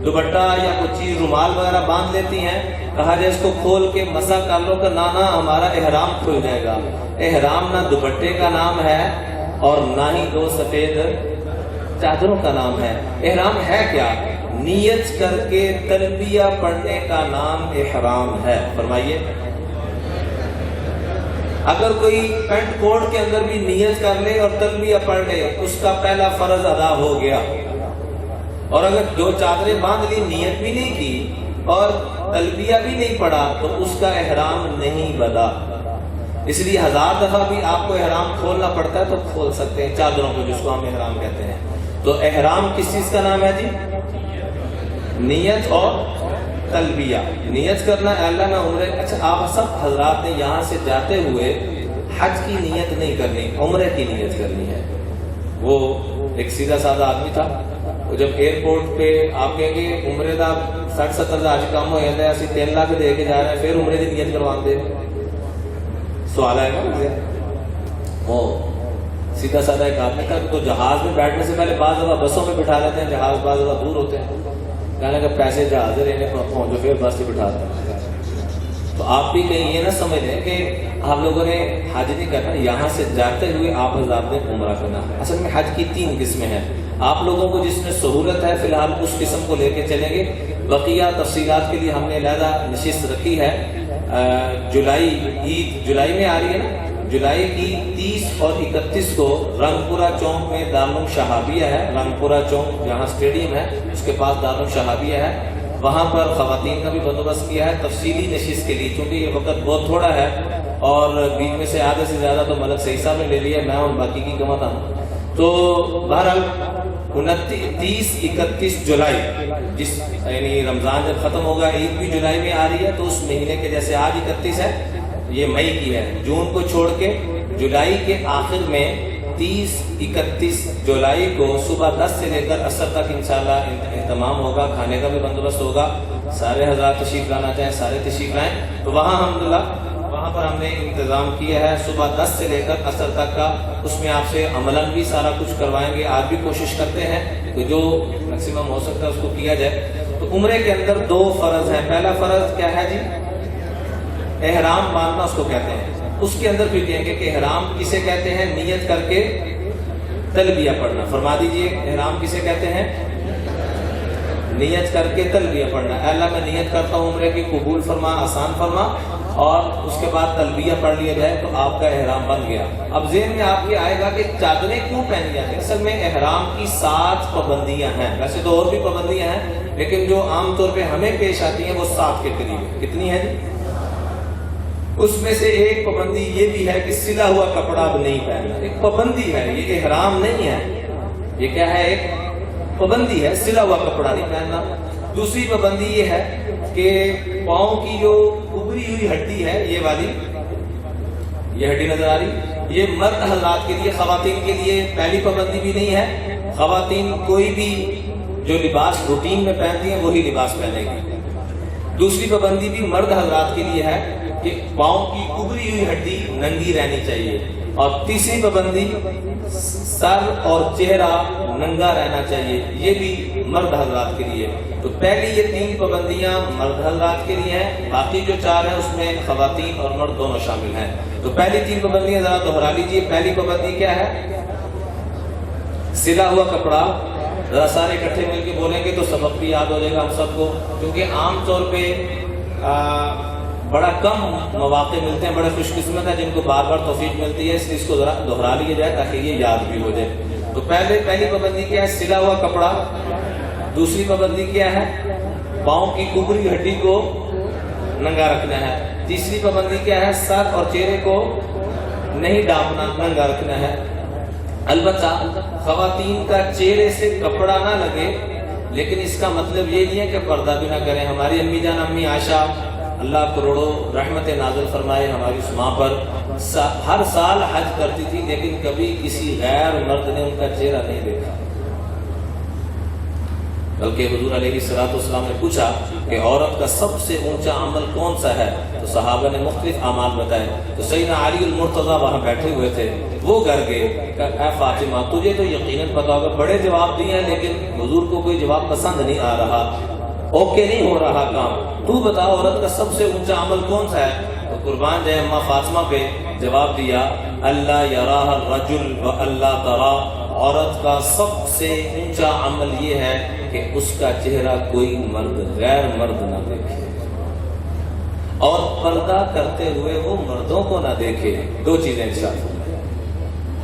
دوپٹہ یا کوئی چیز رومال وغیرہ باندھ لیتی ہیں، کہا جائے اس کو کھول کے مسح کر لو کہ نہ ہمارا احرام کھل جائے گا. احرام نہ دوپٹے کا نام ہے اور نہ ہی 2 سفید چادروں کا نام ہے. احرام ہے کیا؟ نیت کر کے تلبیہ پڑھنے کا نام احرام ہے. فرمائیے. اگر کوئی پینٹ کوٹ کے اندر بھی نیت کر لے اور تلبیہ پڑھ لے اس کا پہلا فرض ادا ہو گیا. اور اگر 2 چادریں باندھ لی، نیت بھی نہیں کی اور تلبیہ بھی نہیں پڑھا تو اس کا احرام نہیں بنا. اس لیے 1000 دفعہ بھی آپ کو احرام کھولنا پڑتا ہے تو کھول سکتے ہیں چادروں کو، جس کو ہم احرام کہتے ہیں. تو احرام کس چیز کا نام ہے جی؟ نیت اور تلبیہ. نیت کرنا اللہ میں عمرے. اچھا آپ سب حضرات نے یہاں سے جاتے ہوئے حج کی نیت نہیں کرنی، عمرے کی نیت کرنی ہے. وہ ایک سیدھا سادہ آدمی تھا، وہ جب ایئرپورٹ پہ آپ کہیں گے عمرے کا 60-70 ہزار کام ہو جاتا ہے، اسی 3 لاکھ دے کے جا رہے ہیں، پھر عمرے کی نیت کروا دے. سوال ہے نا. وہ سیدھا سادہ ایک آدمی تھا تو جہاز میں بیٹھنے سے پہلے بعض دفعہ بسوں میں بٹھا لیتے ہیں، جہاز بعض دفعہ دور ہوتے ہیں، کہنے لگا پیسے جہاز رہنے پہنچو پھر بس سے بٹھا دیں. تو آپ بھی کہیں یہ نہ سمجھ لیں کہ آپ لوگوں نے حج نہیں کرنا، یہاں سے جاتے ہوئے آپ حضرات نے عمرہ کرنا. اصل میں حج کی 3 قسمیں ہیں. آپ لوگوں کو جس میں سہولت ہے فی الحال اس قسم کو لے کے چلیں گے. بقیہ تفصیلات کے لیے ہم نے علیحدہ نشست رکھی ہے. جولائی، عید جولائی میں آ رہی ہے نا، جولائی کی 30 اور 31 کو رنگ پورہ چوک میں دارالعلوم شہابیہ ہے. رنگ پورہ چوک جہاں اسٹیڈیم ہے اس کے پاس دارالعلوم شہابیہ ہے. وہاں پر خواتین کا بھی بندوبست کیا ہے تفصیلی نشست کے لیے، کیونکہ یہ وقت بہت تھوڑا ہے اور بیچ میں سے آدھے سے زیادہ تو ملک صحیح صاحب نے لے لیا، میں اور باقی کی کماتا ہوں. تو بہرحال 29-31 جولائی، جس یعنی رمضان جب ختم ہوگا، عید بھی جولائی میں آ رہی ہے، تو اس مہینے کے جیسے آج 31 ہے، یہ مئی کی ہے، جون کو چھوڑ کے جولائی کے آخر میں 30-31 جولائی کو صبح 10 سے لے کر عصر تک انشاءاللہ اہتمام ہوگا. کھانے کا بھی بندوبست ہوگا. سارے حضرات تشریف لانا چاہیں سارے تشریف لائیں. تو وہاں الحمدللہ وہاں پر ہم نے انتظام کیا ہے صبح 10 سے لے کر عصر تک کا. اس میں آپ سے عملاً بھی سارا کچھ کروائیں گے. آج بھی کوشش کرتے ہیں کہ جو میکسیمم ہو سکتا ہے اس کو کیا جائے. تو عمرے کے اندر 2 فرض ہیں. پہلا فرض کیا ہے جی؟ احرام باندھنا اس کو کہتے ہیں. اس کے اندر پھر کہیں گے کہ احرام کسے کہتے ہیں؟ نیت کر کے تلبیہ پڑھنا. فرما دیجئے احرام کسے کہتے ہیں؟ نیت کر کے تلبیہ پڑھنا. اے اللہ میں نیت کرتا ہوں عمرے کی، قبول فرما، آسان فرما، اور اس کے بعد تلبیہ پڑھ لیا جائے تو آپ کا احرام بن گیا. اب ذہن میں آپ کے آئے گا کہ چادریں کیوں پہنی جاتی ہیں؟ اصل میں احرام کی 7 پابندیاں ہیں. ویسے تو اور بھی پابندیاں ہیں لیکن جو عام طور پہ ہمیں پیش آتی ہیں وہ 7 کے قریب ہیں. کتنی ہے جی؟ اس میں سے ایک پابندی یہ بھی ہے کہ سلا ہوا کپڑا اب نہیں پہننا. ایک پابندی ہے، یہ احرام نہیں ہے. یہ کیا ہے؟ ایک پابندی ہے، سلا ہوا کپڑا نہیں پہننا. دوسری پابندی یہ ہے کہ پاؤں کی جو ابری ہوئی ہڈی ہے، یہ والی، یہ ہڈی نظر آ رہی، یہ مرد حضرات کے لیے، خواتین کے لیے پہلی پابندی بھی نہیں ہے. خواتین کوئی بھی جو لباس روٹین میں پہنتی ہیں وہی لباس پہنے گی. دوسری پابندی بھی مرد حضرات کے لیے ہے کہ پاؤں کی ابری ہوئی ہڈی ننگی رہنی چاہیے، اور تیسری پابندی سر اور چہرہ ننگا رہنا چاہیے، یہ بھی مرد حضرات کے لیے۔ تو پہلی یہ 3 پابندیاں مرد حضرات کے لیے ہیں، باقی جو 4 ہیں اس میں خواتین اور مرد دونوں شامل ہیں۔ تو پہلی 3 پابندیاں ذرا دہرا لیجیے۔ پہلی پابندی کیا ہے؟ سلا ہوا کپڑا۔ ذرا سارے اکٹھے مل کے بولیں گے تو سبق بھی یاد ہو جائے گا ہم سب کو، کیونکہ عام طور پہ بڑا کم مواقع ملتے ہیں، بڑے خوش قسمت ہیں جن کو بار بار توفیق ملتی ہے، اس لیے اس کو ذرا دہرا لیا جائے تاکہ یہ یاد بھی ہو جائے۔ تو پہلی پابندی کیا ہے؟ سلا ہوا کپڑا۔ دوسری پابندی کیا ہے؟ پاؤں کی ابری ہڈی کو ننگا رکھنا ہے۔ تیسری پابندی کیا ہے؟ سر اور چہرے کو نہیں ڈانپنا، ننگا رکھنا ہے۔ البتہ خواتین کا چہرے سے کپڑا نہ لگے، لیکن اس کا مطلب یہ نہیں ہے کہ پردہ بھی نہ کریں۔ ہماری امی جان امی عائشہ اللہ کروڑوں رحمت نازل فرمائے ہماری اس ماں پر، ہر سال حج کرتی تھی لیکن کبھی کسی غیر مرد نے ان کا چہرہ نہیں دیکھا، بلکہ حضور علیہ الصلوۃ والسلام نے پوچھا کہ عورت کا سب سے اونچا عمل کون سا ہے؟ تو صحابہ نے مختلف اعمال بتائے۔ تو سیدنا علی المرتضیٰ وہاں بیٹھے ہوئے تھے، وہ گھر گئے کہ اے فاطمہ تجھے تو یقیناً پتا ہوگا، بڑے جواب دیے ہیں لیکن حضور کو کوئی جواب پسند نہیں آ رہا، اوکے نہیں ہو رہا کام، تو بتا عورت کا سب سے اونچا عمل کون سا ہے؟ تو قربان جائے اماں فاطمہ پہ جواب دیا، اللہ یراہ الرجل و اللہ ترا، عورت کا سب سے اونچا عمل یہ ہے کہ اس کا چہرہ کوئی مرد غیر مرد نہ دیکھے، اور پردہ کرتے ہوئے وہ مردوں کو نہ دیکھے۔ 2 چیزیں انشاءاللہ،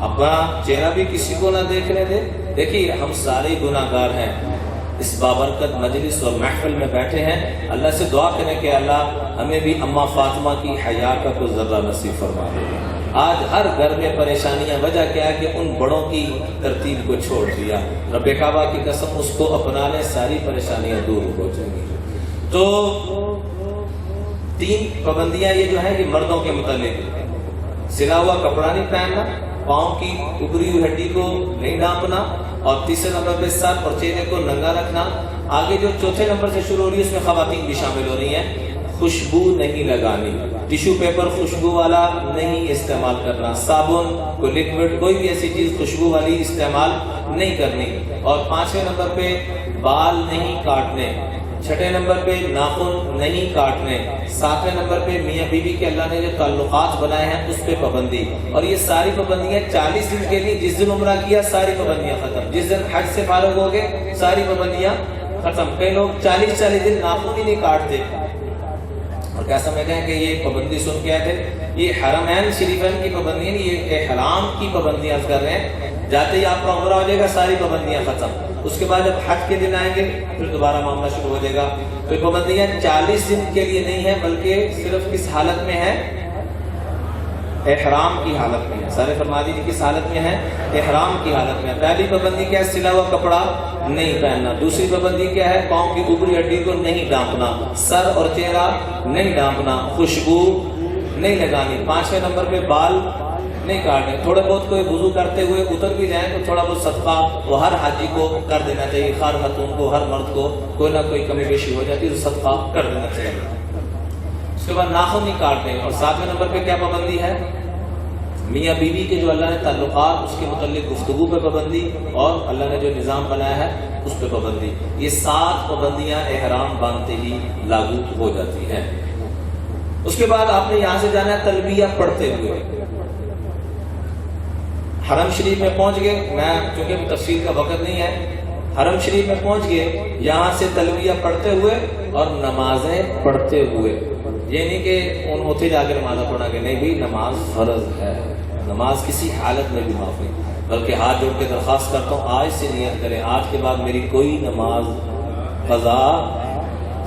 اپنا چہرہ بھی کسی کو نہ دیکھنے دے۔ دیکھیے ہم سارے گناہ گار ہیں، اس بابرکت مجلس اور محفل میں بیٹھے ہیں، اللہ سے دعا کریں کہ اللہ ہمیں بھی اماں فاطمہ کی حیا کا کوئی ذرہ نصیب فرما دے۔ آج ہر گھر میں پریشانیاں، وجہ کیا ہے کہ ان بڑوں کی ترتیب کو چھوڑ دیا۔ رب کعبہ کی قسم اس کو اپنانے ساری پریشانیاں دور ہو جائیں گی۔ تو 3 پابندیاں یہ جو ہیں یہ مردوں کے متعلق، سلا ہوا کپڑا نہیں پہننا، پاؤں کی ابری ہوئی ہڈی کو نہیں ڈانپنا، اور تیسرے نمبر پہ سر اور چہرے کو ننگا رکھنا۔ آگے جو چوتھے نمبر سے شروع ہو رہی ہے اس میں خواتین بھی شامل ہو رہی ہیں۔ خوشبو نہیں لگانی، ٹیشو پیپر خوشبو والا نہیں استعمال کرنا، صابن کوئی لکوڈ کوئی بھی ایسی چیز خوشبو والی استعمال نہیں کرنی، اور 5ویں نمبر پہ بال نہیں کاٹنے، 6 نمبر پہ ناخن نہیں کاٹنے، 7ویں نمبر پہ میاں بیوی کے اللہ نے جو تعلقات بنائے ہیں اس پہ پابندی۔ اور یہ ساری پابندیاں 40 دن کے لیے، جس دن عمرہ کیا ساری پابندیاں ختم، جس دن حج سے فارغ ہو گئے ساری پابندیاں ختم۔ کئی لوگ 40 دن ناخن ہی نہیں کاٹتے اور کیا سمجھتے ہیں کہ یہ پابندی سن کے آئے تھے، یہ حرمین شریفین کی پابندی نہیں، یہ احرام کی پابندیاں کر رہے ہیں۔ جاتے ہی آپ کا عمرہ ہو جائے گا ساری پابندیاں ختم، اس کے بعد جب حج کے دن آئیں گے پھر دوبارہ معاملہ شروع ہو جائے گا۔ تو یہ پابندیاں 40 دن کے لیے نہیں ہیں، بلکہ صرف کس حالت میں ہے؟ احرام کی حالت میں ہے۔ سارے فرما دیجیے کس حالت میں ہے؟ احرام کی حالت میں ہے۔ پہلی پابندی کیا ہے؟ سلا ہوا کپڑا نہیں پہننا۔ دوسری پابندی کیا ہے؟ پاؤں کی اوپری ہڈی کو نہیں ڈانپنا، سر اور چہرہ نہیں ڈانپنا، خوشبو نہیں لگانی۔ 5ویں نمبر پہ بال نہیں کاٹنے۔ تھوڑے بہت کوئی وضو کرتے ہوئے اتر بھی جائیں تو تھوڑا بہت صدقہ وہ ہر حاجی کو کر دینا چاہیے، ہر خاتون کو، ہر مرد کو کوئی نہ کوئی کمی بیشی ہو جاتی ہے تو صدقہ کر دینا چاہیے۔ اس کے بعد ناخن نہیں کاٹنے۔ اور 7ویں نمبر پہ کیا پابندی ہے؟ میاں بیوی کے جو اللہ نے تعلقات اس کے متعلق گفتگو پہ پابندی، اور اللہ نے جو نظام بنایا ہے اس پہ پابندی۔ یہ 7 پابندیاں احرام باندھتے ہی لاگو ہو جاتی ہیں۔ اس کے بعد آپ نے یہاں سے جانا ہے تلبیہ پڑھتے ہوئے۔ حرم شریف میں پہنچ گئے، میں چونکہ تفصیل کا وقت نہیں ہے، حرم شریف میں پہنچ گئے، یہاں سے تلبیہ پڑھتے ہوئے اور نمازیں پڑھتے ہوئے۔ یہ نہیں کہ ان اتھے جا کے نماز پڑھا کہ نہیں بھی، نماز فرض ہے، نماز کسی حالت میں بھی معاف نہیں، بلکہ ہاتھ جوڑ کے درخواست کرتا ہوں آج سے نیت کریں آج کے بعد میری کوئی نماز قضا،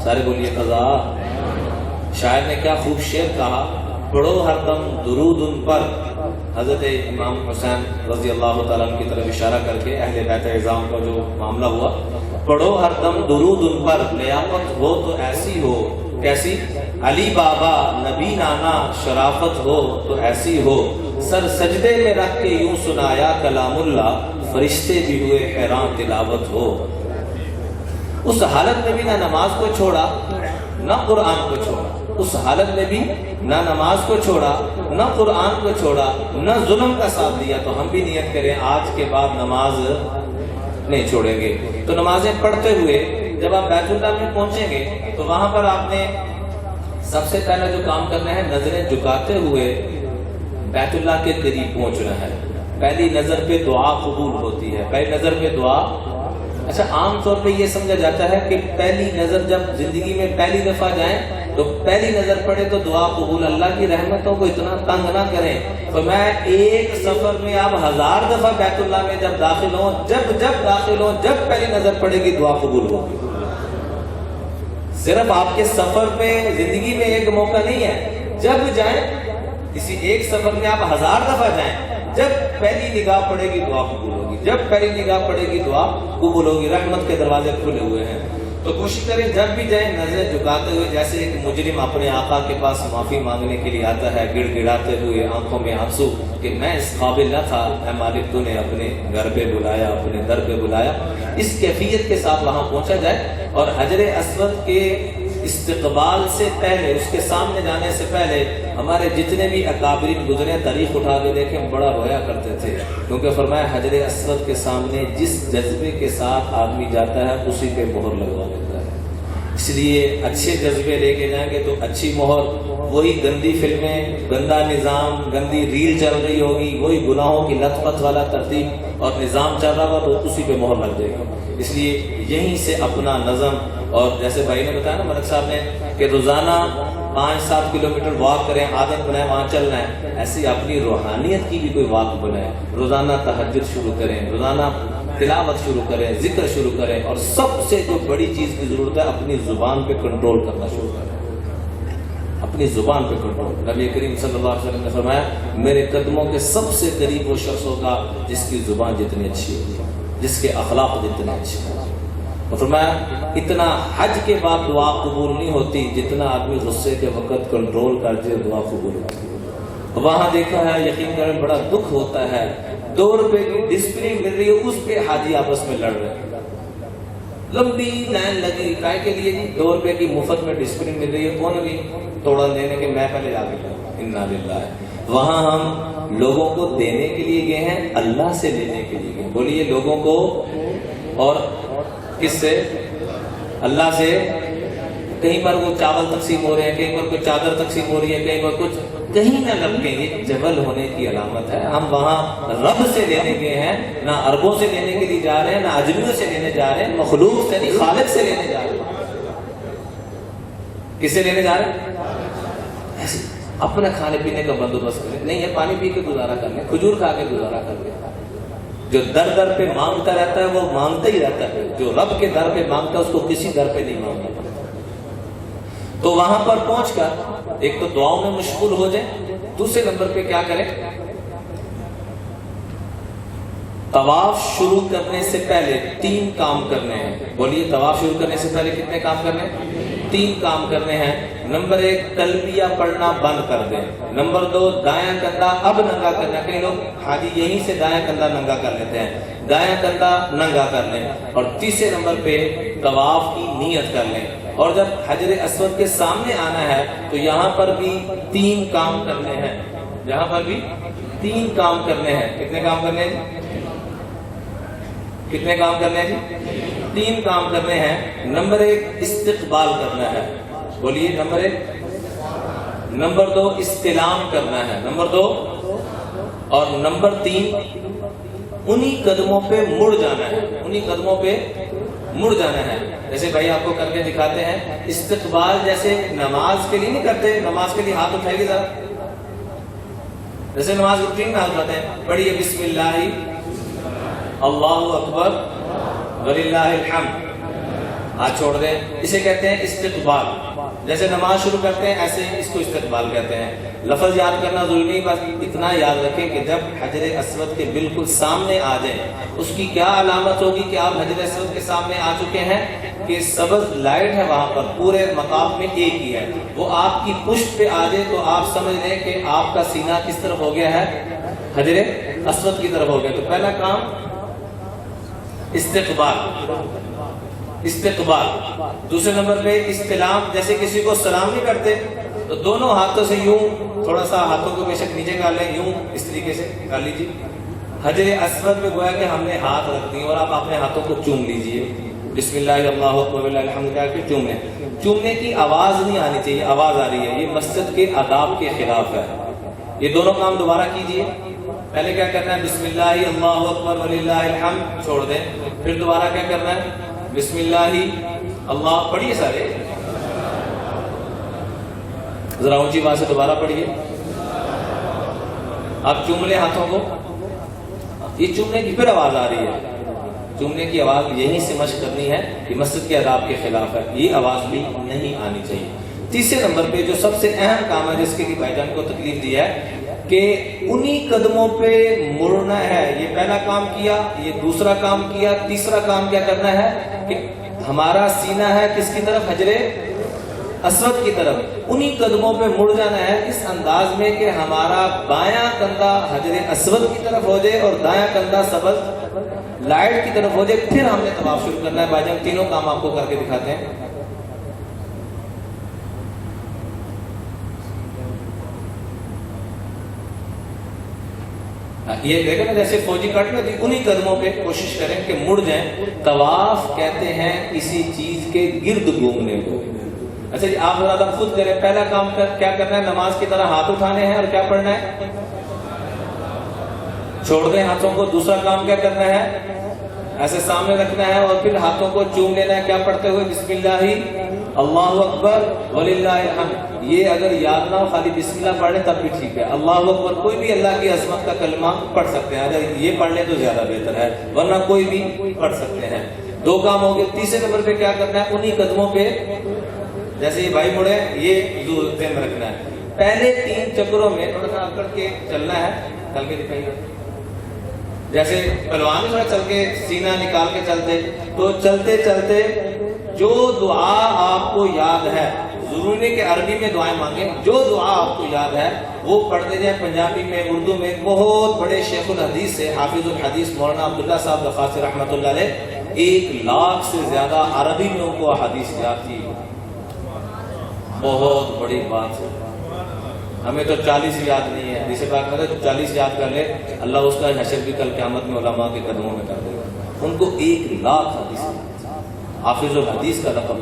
سارے بولیے قضا۔ شاعر نے کیا خوب شعر کہا، پڑھو ہر دم درود ان پر، حضرت امام حسین رضی اللہ تعالیٰ عنہ کی طرف اشارہ کر کے اہل بیت اعظام کا جو معاملہ ہوا، پڑھو ہر دم درود ان پر، لیاقت ہو تو ایسی ہو، کیسی؟ علی بابا نبی نانا، شرافت ہو تو ایسی ہو، سر سجدے میں رکھ کے یوں سنایا کلام اللہ، فرشتے بھی ہوئے حیران تلاوت ہو۔ اس حالت میں بھی نہ نماز کو چھوڑا نہ قرآن کو چھوڑا، اس حالت میں بھی نہ نماز کو چھوڑا، نہ قرآن کو چھوڑا، نہ ظلم کا ساتھ دیا، تو ہم بھی نیت کریں آج کے بعد نماز نہیں چھوڑیں گے۔ تو نمازیں پڑھتے ہوئے جب آپ بیت اللہ میں پہنچیں گے تو وہاں پر آپ نے سب سے پہلا جو کام کرنا ہے، نظریں جھکاتے ہوئے بیت اللہ کے قریب پہنچنا ہے۔ پہلی نظر پہ دعا قبول ہوتی ہے، پہلی نظر پہ دعا۔ اچھا، عام طور پہ یہ سمجھا جاتا ہے کہ پہلی نظر جب زندگی میں پہلی دفعہ جائیں تو پہلی نظر پڑے تو دعا قبول۔ اللہ کی رحمتوں کو اتنا تنگ نہ کریں۔ تو میں ایک سفر میں آپ 1000 دفعہ بیت اللہ میں جب داخل ہوں، جب داخل ہوں، جب پہلی نظر پڑے گی دعا قبول ہوگی۔ صرف آپ کے سفر پہ زندگی میں ایک موقع نہیں ہے، جب جائیں کسی ایک سفر میں آپ 1000 دفعہ جائیں، جب پہلی نگاہ پڑے گی دعا قبول ہوگی، جب پہلی نگاہ پڑے گی دعا قبول ہوگی۔ رحمت کے دروازے کھلے ہوئے ہیں۔ تو کوشش کریں جب بھی جائیں نظریں جھکاتے ہوئے، جیسے ایک مجرم اپنے آقا کے پاس معافی مانگنے کے لیے آتا ہے گڑ گڑاتے ہوئے، آنکھوں میں آنسو کہ میں اس قابل نہ تھا، اے مالک تو نے اپنے گھر پہ بلایا، اپنے در پہ بلایا۔ اس کیفیت کے ساتھ وہاں پہنچا جائے اور حجر اسود کے استقبال سے پہلے، اس کے سامنے جانے سے پہلے ہمارے جتنے بھی اکابرین گزرے تاریخ اٹھا کے دیکھیں، بڑا رویا کرتے تھے، کیونکہ فرمایا حجر اسود کے سامنے جس جذبے کے ساتھ آدمی جاتا ہے اسی پہ مہر لگوا دیتا ہے۔ اس لیے اچھے جذبے لے کے جائیں گے تو اچھی مہر، وہی گندی فلمیں، گندا نظام، گندی ریل چل رہی ہوگی، وہی گناہوں کی لت پت والا ترتیب اور نظام چل رہا ہوگا تو اسی پہ مہر لگ جائے گی۔ اس لیے یہیں سے اپنا نظم، اور جیسے بھائی نے بتایا نا ملک صاحب نے کہ روزانہ 5-7 کلومیٹر واک کریں، عادت بنائیں وہاں چلنا ہے، ایسی اپنی روحانیت کی بھی کوئی واک بنائیں۔ روزانہ تہجد شروع کریں، روزانہ تلاوت شروع کریں، ذکر شروع کریں، اور سب سے جو بڑی چیز کی ضرورت ہے اپنی زبان پہ کنٹرول کرنا شروع کریں، اپنی زبان پہ کنٹرول۔ نبی کریم صلی اللہ علیہ وسلم نے فرمایا میرے قدموں کے سب سے قریب وہ شخص ہوگا جس کی زبان جتنی اچھی ہوگی، جس کے اخلاق جتنے اچھے ہوں۔ فرمایا اتنا حج کے بعد دعا قبول نہیں ہوتی جتنا آدمی غصے کے وقت کنٹرول کرتے دعا قبول ہوتی ہے۔ وہاں دیکھا ہے، یقین کریں بڑا دکھ ہوتا ہے، 2 روپے کی ڈسپلن مل رہی ہے، اس پہ حاجی آپس میں لڑ رہے ہیں، لمبی لائن لگی کائے کے لیے جی؟ 2 روپے کی مفت میں ڈسپلن مل رہی ہے، کون بھی توڑا دینے کے میں پہلے جا کے انا للہ۔ وہاں ہم لوگوں کو دینے کے لیے گئے ہیں، اللہ سے لینے کے لیے گئے۔ بولیے لوگوں کو، اور کس سے؟ اللہ سے۔ کہیں پر وہ چاول تقسیم ہو رہے ہیں، کہیں پر کوئی چادر تقسیم ہو رہی ہے، کہیں پر کچھ، کہیں نہ لپکیں، یہ جبل ہونے کی علامت ہے۔ ہم وہاں رب سے لینے گئے ہیں، نہ عربوں سے لینے کے لیے جا رہے ہیں، نہ اجمیوں سے لینے جا رہے ہیں، مخلوق سے نہیں، خالق سے لینے جا رہے ہیں۔ کس سے لینے جا رہے ہیں؟ اپنا کھانے پینے کا بندوبست کریں، نہیں ہے پانی پی کے گزارا کر لیں، کھجور کھا کے گزارا کر لیں۔ جو در در پہ مانگتا رہتا ہے وہ مانگتا ہی رہتا ہے، جو رب کے در پہ مانگتا ہے اس کو کسی در پہ نہیں مانگنا پڑتا۔ تو وہاں پر پہنچ کر ایک تو دعاؤں میں مشغول ہو جائیں، دوسرے نمبر پہ کیا کریں؟ طواف شروع کرنے سے پہلے 3 کام کرنے ہیں۔ بولیے طواف شروع کرنے سے پہلے کتنے کام کرنے ہیں؟ 3 کام کرنے ہیں۔ نمبر 1 تلبیہ پڑھنا بند کر دیں۔ نمبر 2 دایاں کندھا اب ننگا کرنا، کئی لوگ حاجی یہیں سے دایاں کندھا ننگا کر لیتے ہیں، دایاں کندھا ننگا کر لیں۔ اور تیسرے نمبر پہ طواف کی نیت کر لیں۔ اور جب حجر اسود کے سامنے آنا ہے تو یہاں پر بھی 3 کام کرنے ہیں، یہاں پر بھی 3 کام کرنے ہیں۔ کتنے کام کرنے ہیں؟ کتنے کام کرنے ہیں؟ 3 کام کرنے ہیں۔ نمبر 1 استقبال کرنا ہے، بولیے نمبر 1۔ نمبر 2 استلام کرنا ہے، نمبر 2۔ اور نمبر 3 انہی قدموں پہ مڑ جانا ہے، انہی قدموں پہ مڑ جانا ہے۔ جیسے بھائی آپ کو کر کے دکھاتے ہیں، استقبال جیسے نماز کے لیے نہیں کرتے، نماز کے لیے ہاتھ اٹھائے گی ذرا، جیسے نماز روٹین میں ہاتھ اٹھاتے ہیں، پڑھیے بسم اللہ اللہ اکبر وللہ الحمد، ہاتھ چھوڑ دیں، اسے کہتے ہیں استقبال۔ جیسے نماز شروع کرتے ہیں ایسے اس کو استقبال کہتے ہیں۔ لفظ یاد کرنا ضروری نہیں، بس اتنا یاد رکھیں کہ جب حجر اسود کے بالکل سامنے آ جائیں، اس کی کیا علامت ہوگی کہ آپ حجر اسود کے سامنے آ چکے ہیں؟ کہ سبز لائٹ ہے وہاں پر، پورے مقام میں ایک ہی ہے، وہ آپ کی پشت پہ آ جائے تو آپ سمجھ لیں کہ آپ کا سینہ کس طرف ہو گیا ہے؟ حجر اسود کی طرف ہو گیا۔ تو پہلا کام استقبال، استقبال۔ دوسرے نمبر پہ استلام، جیسے کسی کو سلام نہیں کرتے، تو دونوں ہاتھوں سے یوں تھوڑا سا ہاتھوں کو بے شک نیچے کر لیں، یوں اس طریقے سے کر لیجیے. حجر اسود میں گویا کہ ہم نے ہاتھ رکھ دیے اور آپ اپنے ہاتھوں کو چوم لیجیے. بسم اللہ اللہ اکبر وللہ الحمد کہہ کے چومیں. چومنے کی آواز نہیں آنی چاہیے، آواز آ رہی ہے، یہ مسجد کے آداب کے خلاف ہے. یہ دونوں کام دوبارہ کیجیے. پہلے کیا کرنا ہے؟ بسم اللہ اللہ اکبر وللہ الحمد چھوڑ دیں. پھر دوبارہ کیا کرنا ہے؟ بسم اللہ اللہ. پڑھیے سارے، ذرا اونچی بات سے دوبارہ پڑھیے. آپ چوم لیں ہاتھوں کو. یہ چومنے کی پھر آواز آ رہی ہے. چومنے کی آواز یہیں سے مشق کرنی ہے، یہ مسجد کے آداب کے خلاف ہے، یہ آواز بھی نہیں آنی چاہیے. تیسرے نمبر پہ جو سب سے اہم کام ہے جس کے لیے بھائی جان کو تکلیف دی ہے کہ انہی قدموں پہ مڑنا ہے. یہ پہلا کام کیا، یہ دوسرا کام کیا، تیسرا کام کیا کرنا ہے کہ ہمارا سینہ ہے کس کی طرف؟ حجر اسود کی طرف. انہی قدموں پہ مڑ جانا ہے اس انداز میں کہ ہمارا بایاں کندھا حجر اسود کی طرف ہو جائے اور دایاں کندھا سبز لائٹ کی طرف ہو جائے. پھر ہم نے طواف شروع کرنا ہے. بھائی جان تینوں کام آپ کو کر کے دکھاتے ہیں. یہ دیکھیں نا جیسے فوجی کٹ میں انہی قدموں پہ کوشش کریں کہ مڑ جائیں. طواف کہتے ہیں کسی چیز کے گرد گھومنے کو. اچھا جی آپ ذرا خود کریں. پہلا کام کیا کرنا ہے؟ نماز کی طرح ہاتھ اٹھانے ہیں اور کیا پڑھنا ہے؟ چھوڑ دیں ہاتھوں کو. دوسرا کام کیا کرنا ہے؟ ایسے سامنے رکھنا ہے اور پھر ہاتھوں کو چوم لینا ہے. کیا پڑھتے ہوئے؟ بسم اللہ اللہ اکبر وللہ الحمد. یہ اگر یاد نہ ہو خالی بسم اللہ پڑھ لیں تب بھی ٹھیک ہے. اللہ اکبر کوئی بھی اللہ کی عظمت کا کلمہ پڑھ سکتے ہیں. اگر یہ پڑھ لیں تو زیادہ بہتر ہے، ورنہ کوئی بھی پڑھ سکتے ہیں. دو کام ہو گئے. تیسرے نمبر پہ کیا کرنا ہے؟ انہی قدموں پہ جیسے یہ بھائی مڑے یہ ذہن میں رکھنا ہے. پہلے 3 چکروں میں تھوڑا سا اکڑ کے چلنا ہے. چل کے دکھائیے. جیسے پہلوان تھوڑا چل کے سینہ نکال کے چلتے، تو چلتے چلتے جو دعا آپ کو یاد ہے، ضروری نہیں کہ عربی میں دعائیں مانگیں، جو دعا آپ کو یاد ہے وہ پڑھتے جائیں. پنجابی میں، اردو میں. بہت بڑے شیخ الحدیث سے حافظ الحدیث مولانا عبداللہ صاحب دفاسی رحمۃ اللہ علیہ 1 لاکھ سے زیادہ عربی میں ان کو احادیث یاد تھی. بہت بڑی بات ہے. ہمیں تو 40 یاد نہیں ہے. جسے بات کرے تو 40 یاد کر لے، اللہ اس کا حشر بھی کل قیامت میں علماء کے قدموں میں کر دے گا. ان کو 1 لاکھ حدیث. حافظ الحدیث کا رقم.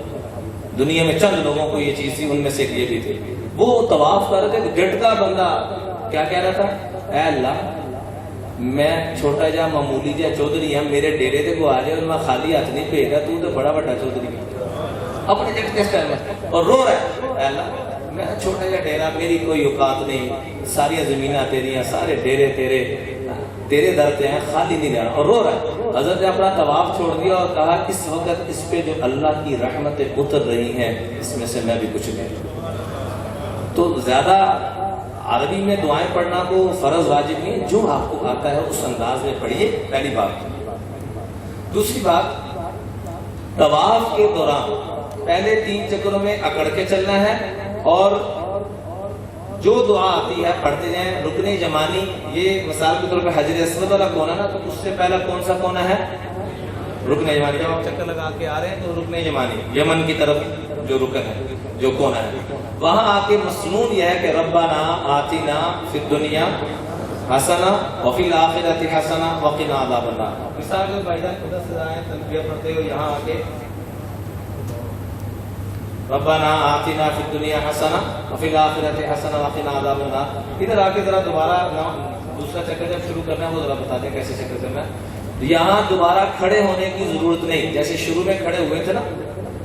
دنیا میں چند لوگوں کو یہ چیز تھی، ان میں سے یہ بھی تھے. وہ طواف کر رہے تھے. گٹکا بندہ کیا کہہ رہا تھا؟ اے اللہ میں چھوٹا جا معمولی جا چودھری ہوں، میرے ڈیرے تے کو آ جائے اور میں خالی ہاتھ نہیں بھیجا، تو بڑا بڑا چودھری اپنے جگہ کس ٹائم میں اور رو رہا ہے. اے اللہ میں چھوٹا جا ڈیرا، میری کوئی اوقات نہیں، ساری زمیناں تیری ہیں، سارے ڈیرے تیرے در پہ ہیں، خالی نہیں رہنا. اور رو رہا ہے. حضرت نے اپنا طواف چھوڑ دیا اور کہا اس وقت اس پہ جو اللہ کی رحمتیں اتر رہی ہیں اس میں سے میں بھی کچھ نہیں. تو زیادہ عربی میں دعائیں پڑھنا کو فرض واجب نہیں، جو آپ کو آتا ہے اس انداز میں پڑھیے. پہلی بات. دوسری بات، طواف کے دوران پہلے 3 چکروں میں اکڑ کے چلنا ہے اور جو دعا آتی ہے پڑھتے جائیں. رکن یمانی، یہ مثال کے طور پہ حجر اسود والا کونا نا، تو اس سے پہلا کون سا کونا ہے؟ رکن یمانی. جب آپ چکر لگا کے آ رہے ہیں تو رکن یمانی، یمن کی طرف جو رکن ہے، جو کونا ہے، وہاں آ کے مسنون یہ ہے کہ ربنا آتنا فی الدنیا حسنہ وفی الآخرۃ حسنہ وقنا عذاب النار. مثال کے بھائی جان خدا سے آئے تلبیہ پڑھتے ہو، یہاں آ کے ربنا آتنا فی الدنیا حسنہ وفی الآخرۃ حسنہ وقنا عذاب النار. ادھر آ کے ذرا دوبارہ دوسرا چکر جب شروع کرنا ہے وہ ذرا بتا دیں کیسے چکر کرنا ہے. یہاں دوبارہ کھڑے ہونے کی ضرورت نہیں. جیسے شروع میں کھڑے ہوئے تھے نا،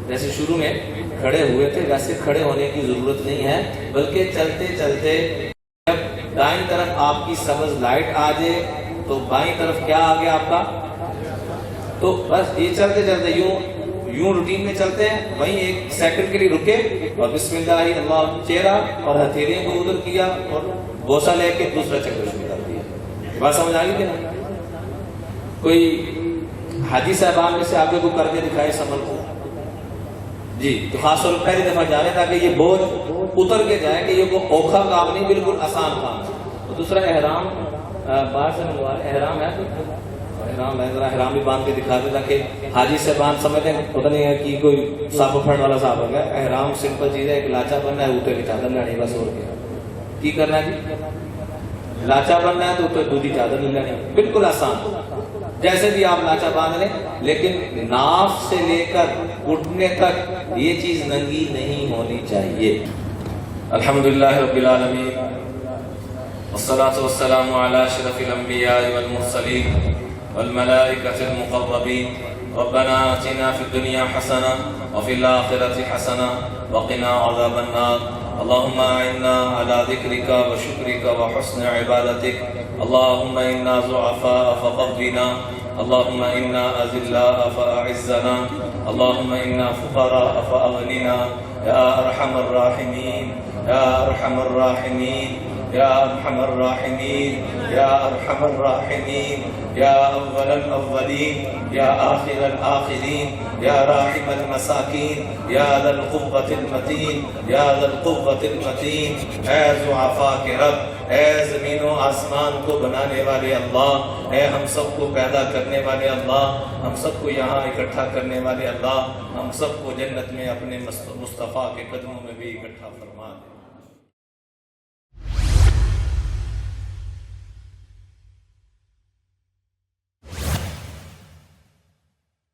جیسے شروع میں کھڑے ہوئے تھے ویسے کھڑے ہونے کی ضرورت نہیں ہے، بلکہ چلتے چلتے جب دائیں طرف آپ کی سبز لائٹ آ جائے تو بائیں طرف کیا آ گیا آپ کا، تو بس یہ چلتے چلتے یوں روٹین میں چلتے ہیں. وہیں 1 سیکنڈ کے لیے رکے اور بسم اللہ اللہ چہرہ اور ہتھیلیوں کو ادھر کیا اور بوسہ لے کے دوسرا چکر شروع کر دیا. بات سمجھ آ گئی کہ نہیں؟ کوئی حاجی صاحبان میں سے آگے کو کر کے دکھائے اس عمل کو جی. تو خاص طور پر پہلی دفعہ جا رہے ہیں تاکہ یہ بوجھ اتر کے جائے کہ یہ کوئی اوکھا کام نہیں، بالکل آسان کام. تو دوسرا احرام باہر سے منگوا رہے. احرام ہے تو احرام ہے ذرا احرام بھی باندھ کے دکھا دیں تاکہ حاجی سے باندھ سمجھیں پتہ نہیں ہے کہ کوئی سانپ پھڑ والا صاحب ہو گیا. احرام سمپل چیز ہے, ایک لاچا بننا ہے, اوپر کی چادر لانی بس. اور کیا کی کرنا ہے جی؟ لاچا بننا ہے تو اوپر دوسری چادر لے لانی, بالکل آسان. جیسے بھی آپ لاچا باندھ لیں, لیکن ناف سے لے کر گھٹنے تک یہ چیز ننگی نہیں ہونی چاہیے. الحمدللہ رب العالمین والصلاة والسلام على اشرف الانبیاء والمرسلین والملائکۃ المقربین. ربنا آتنا في الدنيا حسنة وفي الآخرة حسنة وقنا عذاب النار. اللهم أعنا على ذكرك وشكرك وحسن عبادتك. اللهم إنا ضعفاء فقونا. اللهم إنا أذلاء فأعزنا. اللهم إنا فقراء فأغننا. يا أرحم الراحمين يا أرحم الراحمين يا أرحم الراحمين يا أرحم الراحمين يا أول الأولين يا آخر الآخرين يا راحم المساكين يا ذا القوة المتين يا ذا القوة المتين. اے ضعفاء کے رب, اے زمین و آسمان کو بنانے والے اللہ, اے ہم سب کو پیدا کرنے والے اللہ, ہم سب کو یہاں اکٹھا کرنے والے اللہ, ہم سب کو جنت میں اپنے مصطفیٰ کے قدموں میں بھی اکٹھا فرما دے.